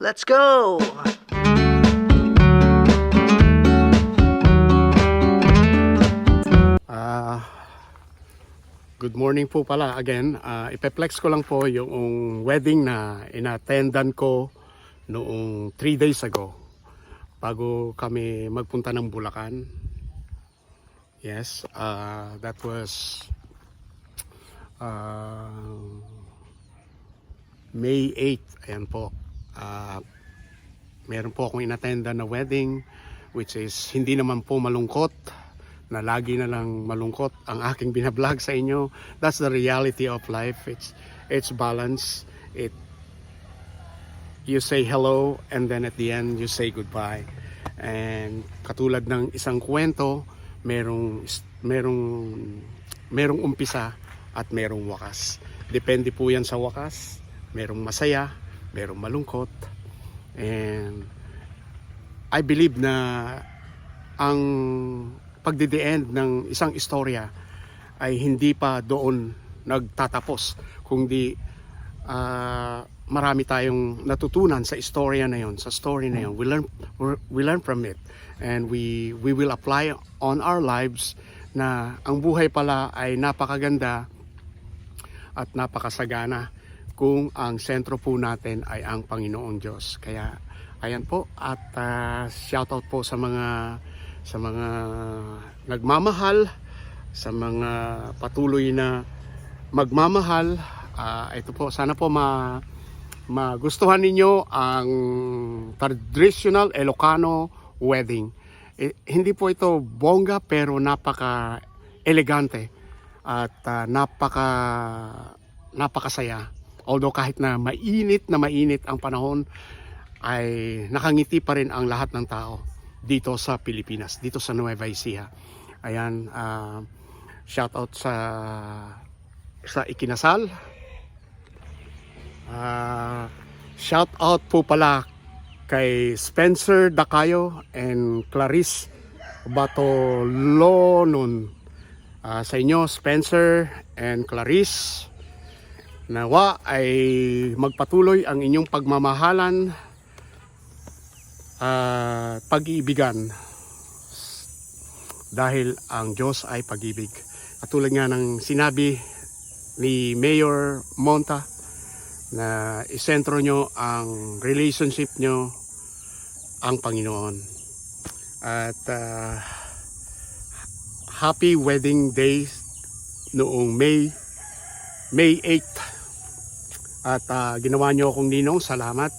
Let's go! Ah, good morning po pala again. Ipeplex ko lang po yung wedding na inattendan ko noong 3 days ago bago kami magpunta ng Bulacan. Yes, that was May 8. Ayan po. Meron po akong inattendan na wedding which is hindi naman po malungkot, na lagi na lang malungkot ang aking binablog sa inyo. That's the reality of life. It's balance. You say hello and then at the end you say goodbye. And katulad ng isang kwento, merong umpisa at merong wakas. Depende po yan sa wakas. Merong masaya, merong malungkot. And I believe na ang pagdi-end ng isang istorya ay hindi pa doon nagtatapos, kundi marami tayong natutunan sa istorya na yon, sa story na yon. We learn from it, and we will apply on our lives na ang buhay pala ay napakaganda at napakasagana kung ang sentro po natin ay ang Panginoong Diyos. Kaya ayan po, at shoutout po sa mga nagmamahal, sa mga patuloy na magmamahal. Ito po, sana po magustuhan ninyo ang traditional Ilocano wedding. Hindi po ito bongga, pero napaka elegante at napakasaya. Although kahit na mainit ang panahon, ay nakangiti pa rin ang lahat ng tao dito sa Pilipinas, dito sa Nueva Ecija. Ayan, shout out sa ikinasal. Shout out po pala kay Spencer Dacayo and Clarice Batolonon. Sa inyo, Spencer and Clarice, nawa ay magpatuloy ang inyong pagmamahalan at pag-iibigan, dahil ang Diyos ay pag-ibig. Katulad nga ng sinabi ni Mayor Monta, na isentro nyo ang relationship nyo ang Panginoon. At happy wedding day noong May 8. At ginawa nyo akong ninong, salamat.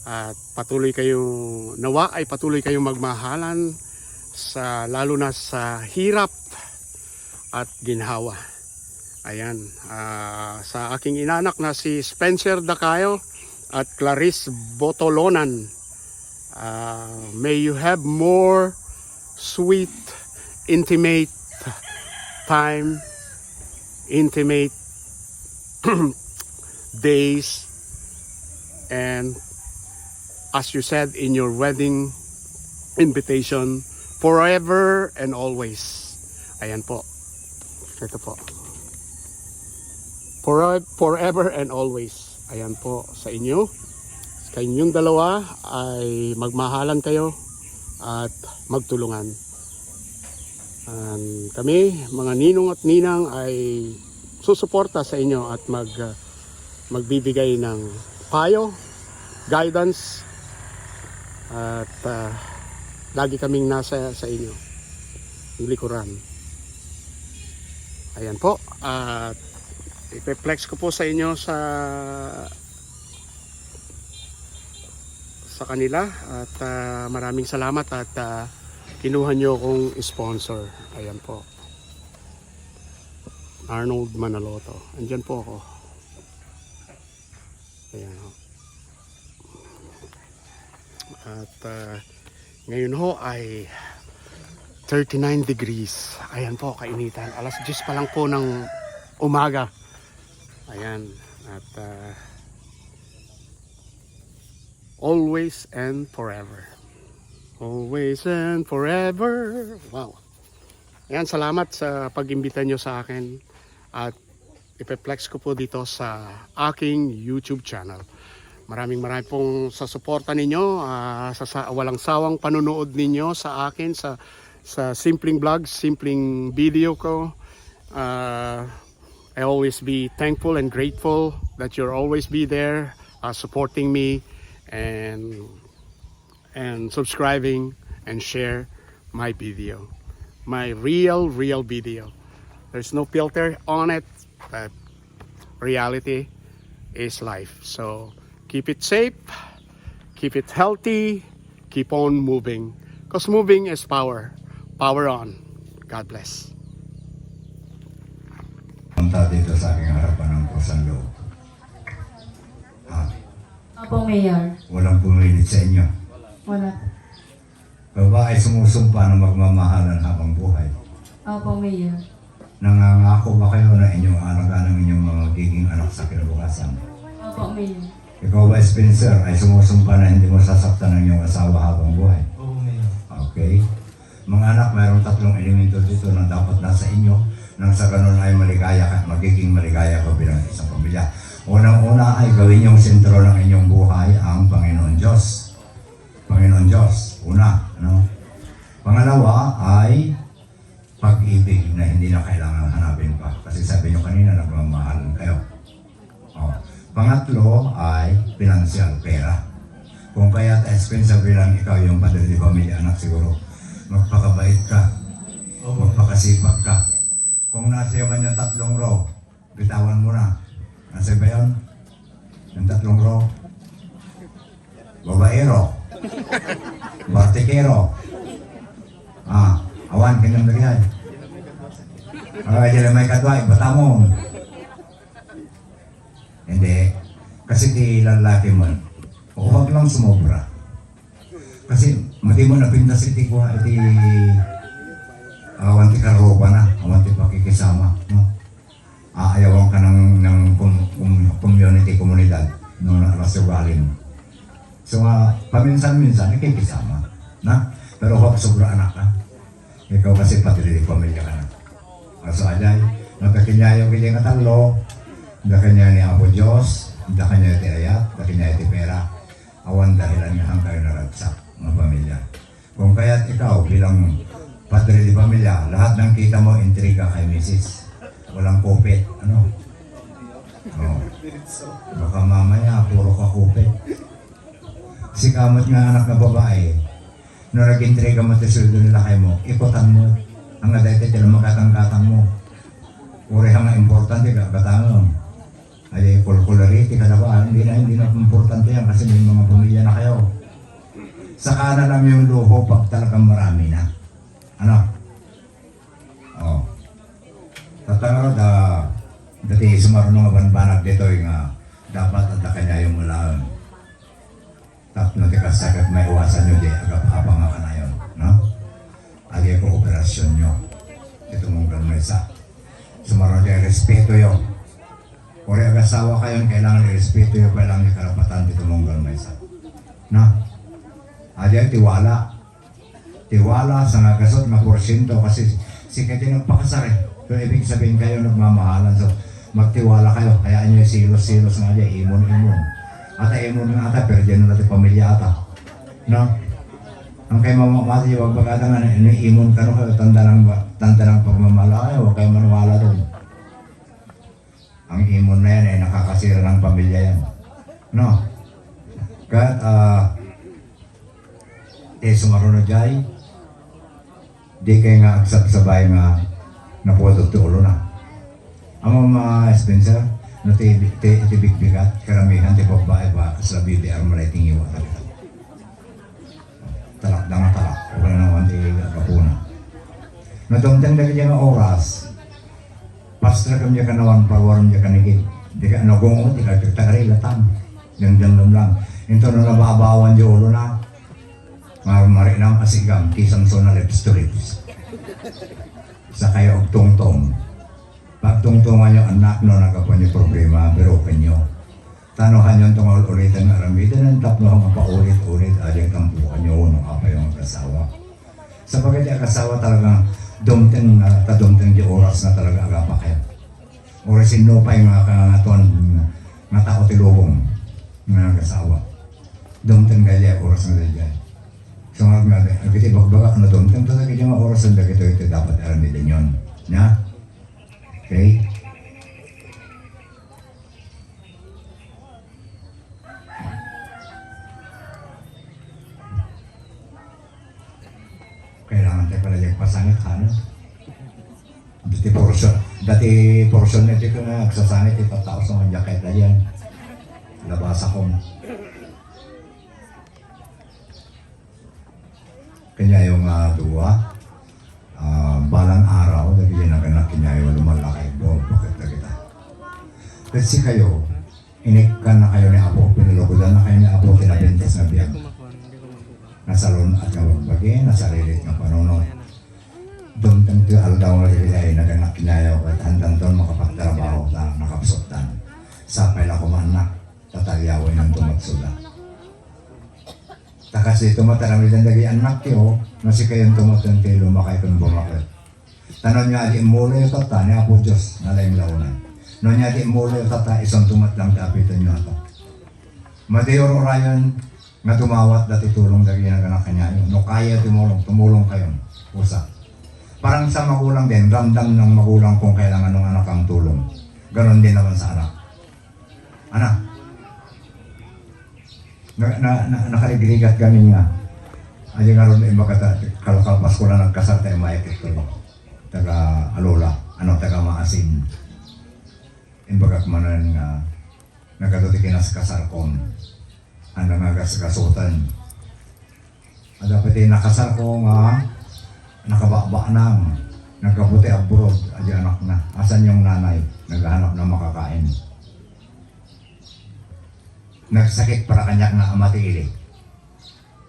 At patuloy kayong, nawa ay patuloy kayong magmahalan, lalo na sa hirap at ginhawa. Ayan, sa aking inanak na si Spencer Dacayo at Clarice Botolonan, may you have more sweet, intimate time, intimate days, and as you said in your wedding invitation, forever and always. Ayan po. Ito po. Forever and always. Ayan po sa inyo. Sa inyong dalawa ay magmahalan kayo at magtulungan. And kami, mga ninong at ninang, ay susuporta sa inyo at magbibigay ng payo, guidance, at lagi kaming nasa sa inyo, yung likuran. Ayan po, at ipeplex ko po sa inyo sa kanila, at maraming salamat at kinuha nyo akong sponsor. Ayan po, Arnold Manaloto, andyan po ako. Ayan ho. At ngayon ho ay 39 degrees. Ayan po, kainitan. Alas 10 pa lang po ng umaga. Ayan. At always and forever. Always and forever. Wow. Ayan, salamat sa pag-imbita nyo sa akin. At ipeplex ko po dito sa aking YouTube channel. Maraming pong sa suporta ninyo, sa walang sawang panonood ninyo sa akin sa simpleng vlogs, simpleng video ko. I always be thankful and grateful that you'll always be there supporting me and subscribing and share my video. My real video. There's no filter on it, but reality is life. So keep it safe, keep it healthy, keep on moving. Because moving is power. Power on. God bless. Punta dito sa aking harapan ng kusang loob. Opo, Mayor. Walang pumilit sa inyo. Wala. Babae sumusumpa na magmamahalan habang buhay. Opo, Mayor. Nangangako ba kayo na inyong alagaan ng inyong mga magiging anak sa kinabukasan? Opo, Mayor. Ikaw ba, Spencer, ay sumusumpa na hindi mo sasaktan ng iyong asawa habang buhay? Oo, Mayor. Okay. Mga anak, mayroong 3 elemento dito na dapat nasa inyo nang sa ganun ay maligaya ka, magiging maligaya ka bilang isang pamilya. Unang-una ay gawin yung sentro ng inyong buhay ang Panginoon Diyos. Panginoon Diyos, una. Ano? Pangalawa ay pag-ibig na hindi na kailangan hanapin pa. Kasi sabi nyo kanina, nagmamahalan kayo. Pangatlo ay financial, pera. Kung kaya't expensive bilang ikaw yung padre de pamilya, anak siguro, magpakabait ka, magpakasipag ka. Kung nasa iyo man yung 3 row, bitawan mo na. Nasa ba yun? Yung 3 row? Babaero. Bartikero. Awan, kanyang nagayay. Dyan may kadwa, batamon. Hindi. Kasi di lalaki mo. Huwag lang sumobra. Kasi mati mo napintas iti ko, iti awan ti karoba na, awan ti pakikisama. No? Aayawan ka ng community, komunidad, no, nakasugalin. So, paminsan-minsan, ikikisama. Na? Pero huwag sobra anak ka. Ikaw kasi pati pamilya ka na. So, ajay, nagkakinyayo kili nga talo, nakanya ni Apo Diyos, nakanya ti ayat, nakanya ti pera. Awan dahilan nga ang kayo naragsak ng pamilya. Kung kaya't ikaw bilang padre di pamilya, lahat ng kita mo intriga kay Mrs. Walang kupit. Ano? Baka mamaya, puro ka kupit. Si kamot nga anak na babae, nung nag-intriga mo sa sweldo nila kay mo, ikutan mo. Ang adayte tila makatang-katang mo. Uri nga importante ka, katang ay kulkularity ka na ba? Hindi na importante yan kasi may mga pamilya na kayo. Saka na lang yung luho pag talagang marami na. Ano? Tatangaro dati sumarunong nga banbanag dito yung dapat at kanya yung malaon. Tapos nagkakasagat may iwasan nyo di agap-apang nga na yun. No? Agi ko operasyon nyo. Ito mong ganmesa. Sumarunong dyan, respeto yun. Kung ag-asawa kayo, kailangan i-respeto yung kailangan yung karapatan dito mong ganmesa. No? Adi tiwala. Tiwala sa nagasot na porsyento kasi sikat yung nagpakasar eh. So, ibig sabihin kayo nagmamahalan. So, magtiwala kayo. Kaya nyo yung silos-silos nga dyan, imon-imon. Ata imon nga ata, pero dyan natin pamilya ata. No? Ang kayo mamamati, huwag bagata nga, imon ka no, tanda ng pagmamala, huwag kayo maniwala doon. Ang imon na yan, nakakasira ng pamilya yan. No? Kaya, sumarunod dyan, di kayo nga agsab-sabay nga napodot ti ulo na. Ang mga Spencer, na tibig-bigat, karamihan ti babae ba sa BBR malating iwa talaga. Talak na nga talak, wala naman ti kapuna. Natumtang na kanya nga oras, pastra kami ka nawan, pawaran niya kanigit. Di ka nagungot, di ka tagarilatan. Yang lang. Ito na nababawan di ulo na. Mari nang asigam, kisang so na lips to lips. Sa kayo og tungtong. Pagtungtungan nyo anak no nagkapan nyo problema, pero kanyo. Tanuhan nyo itong ulitan na aramidan, ang tapno ang paulit-ulit, adyang tampukan nyo nung apa yung kasawa. Sapagat yung kasawa talagang dumteng di oras na talaga agapa kayo. Oras sinupay nga kangatuan nga tao tilubong. nga nag-asawa. Dumten kaya oras na dyan. So nga nga, agiti bagbaga ano dumten, to kaya nga oras na dito ito dapat alam din yun. Na? Okay? Kailangan tayo pala yung pasangit, ano? Dati portion na ito na nagsasangit, ipataos ng jacket na yan. Labas akong. Kanya yung duwa, balang araw, nagiging naganak kanya yung lumalaki doon, bakit na kita. Kasi kayo, inikkan na kayo ni Apo, pinulugudan na kayo ni Apo, tinabentes na biyag. Nasa lun at nawagbagi, nasa rilit ng panunod. Doon tentu aldaw nga sila ay naganak kinayaw at handang doon makapagtrabaho na nakapsutan. Sapay lang kumanak, tatalyawin ng tumagsula. Takasi tumatarami din lagi anak yo, nasi kayong tumatang lumakay kung bumakit. Tanon niya di mula yung tata, niya po Diyos, nalayang launan. No niya di mula yung tata, isang tumat lang kapitan niyo ito. Madiyor orayon, nga tumawat dati tulong lagi ng anak kanya. No kaya tumulong kayo. Usa. Parang sa magulang din, ramdam ng magulang kung kailangan ng anak ang tulong. Ganon din naman sa anak. Anak, nakarigrigat kami nga. Ayun nga ron, kalkalpas ko na nagkasal tayo maikit ko. Taga Alola, taga Maasin. Imbagak manan nga, nagkatuti kinaskasar kon. Ang nangagas-gasutan. Dapat nakasar ko nga, nakababa nang, nagkabuti abroad, adi anak na. Asan yung nanay? Naghahanap na makakain. Nagsakit para kanyak na amatiili.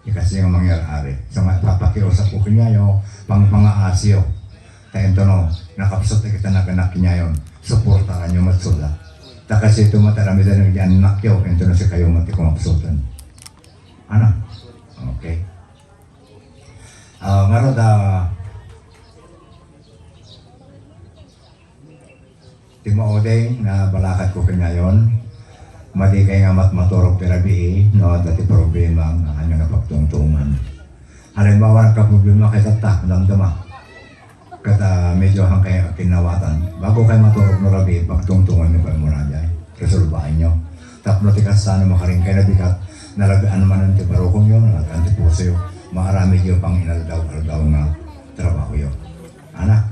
Kasi yung mangyari. So papakiusap ko kinyayo, pang mga asyo. Tayo no, nakapsot kita naganak kinyayon. Suporta kanyo matsula. Ta kasi tumatarami din ng anak yo, ito na si kayo mati kumapsutan. Ano? Okay. Ngaro da timaodeng na balakad ko kanyayon. Madi kay nga maturog terabi, no, dati problema ang kanya nga pagtungtungan. Halimbawa ka problema kay tatak, damdama. Kata medyo hang kay kinawatan. Bago kay maturog no rabi, pagtungtungan ni mo na dyan. Kasulbahan nyo. Tapno tikas sana makaring kay nabikat, nalagaan naman ang tibarokong yun, nalagaan tipuso yun. Maarami yun pang inaldaw-aldaw na trabaho yun. Anak,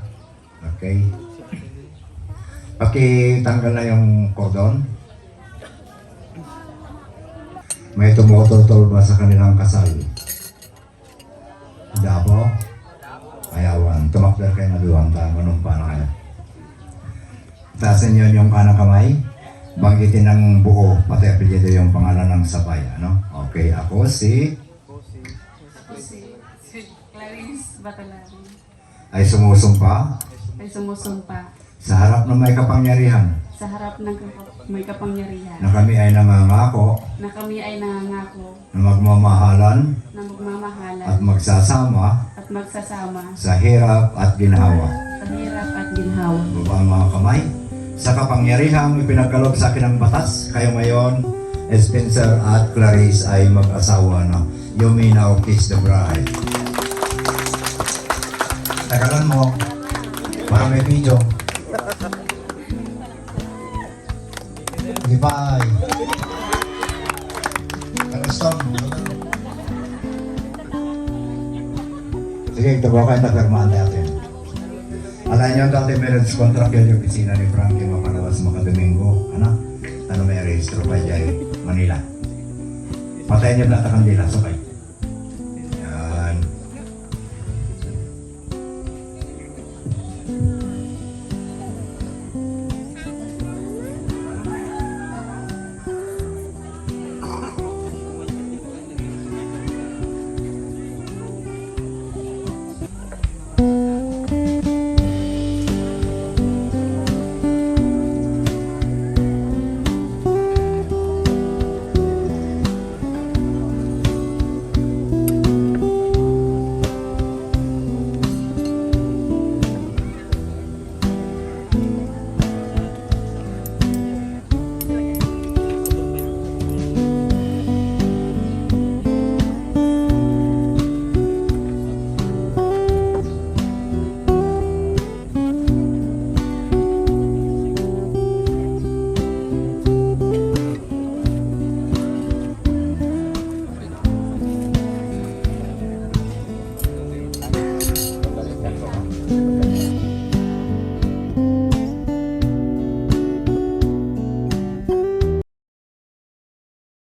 okay. Pakitanggal na yung cordon. May tumutol-tol ba sa kanilang kasal? Dabo? Ayawan. Tumakder kayo na duwang ta. Manumpa na kayo. Taasan nyo yung kanang kamay. Banggitin ng buo. Pati apelyido yung pangalan ng sabay. Ano? Okay. Ako si Clarice Batalari. ay sumusumpa Ay sumusumpa sa harap ng may kapangyarihan sa harap ng may kapangyarihan na kami ay nangangako na kami ay nangangako na magmamahalan na magmamahalan at magsasama at magsasama sa hirap at ginhawa. sa hirap at ginhawa. Baba ang mga kamay. Sa kapangyarihang ipinagkaloob sa akin ng batas, kayo ngayon, Spencer at Clarice ay mag-asawa na. You may now kiss the bride. Tagalan mo para may video. Goodbye. Stop. Sige, tabaw kayo tapirmaan natin. Alam niyo, dati marriage contract yun yung opisina ni Frankie Mapalawas Makadomingo. Ano may rehistro pa dyan, Manila. Patayin niyo lahat ang kandila, sabay.